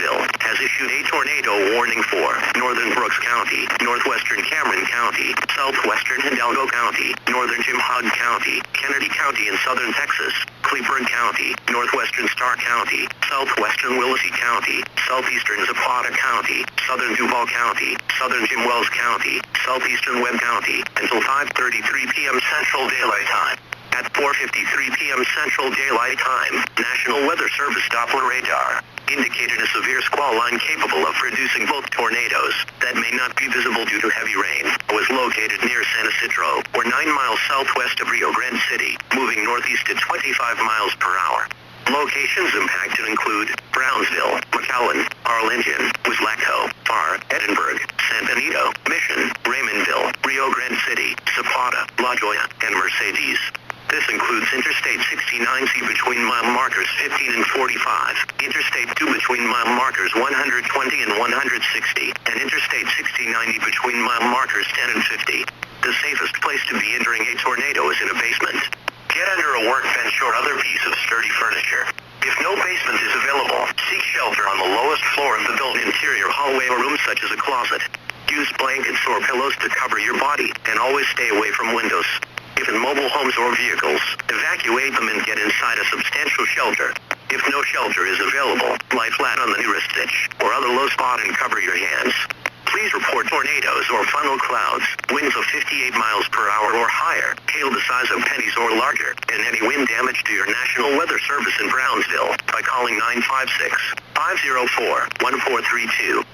Brownsville has issued a tornado warning for northern Brooks County, northwestern Cameron County, southwestern Hidalgo County, northern Jim Hogg County, Kennedy County in southern Texas, Cleburne County, northwestern Starr County, southwestern Willacy County, southeastern Zapata County, southern Duval County, southern Jim Wells County, southeastern Webb County, until 5:33 p.m. Central Daylight Time. At 4:53 p.m. Central Daylight Time, National Weather Service Doppler radar indicated a severe squall line capable of producing both tornadoes that may not be visible due to heavy rain was located near San Isidro, or 9 miles southwest of Rio Grande City, moving northeast at 25 miles per hour. Locations impacted include Brownsville, McAllen, Arlington, Wislaco, Farr, Edinburgh, San Benito, Mission, Raymondville, Rio Grande City, Zapata, La Joya, and Mercedes. This includes Interstate 69C between mile markers 15 and 45, Interstate 2 between mile markers 120 and 160, and Interstate 6090 between mile markers 10 and 50. The safest place to be entering a tornado is in a basement. Get under a workbench or other piece of sturdy furniture. If no basement is available, seek shelter on the lowest floor of the building interior hallway or room such as a closet. Use blankets or pillows to cover your body, and always stay away from windows. If in mobile homes or vehicles, evacuate them and get inside a substantial shelter. If no shelter is available, lie flat on the nearest ditch or other low spot and cover your hands. Please report tornadoes or funnel clouds, winds of 58 miles per hour or higher, hail the size of pennies or larger, and any wind damage to your National Weather Service in Brownsville by calling 956-504-1432.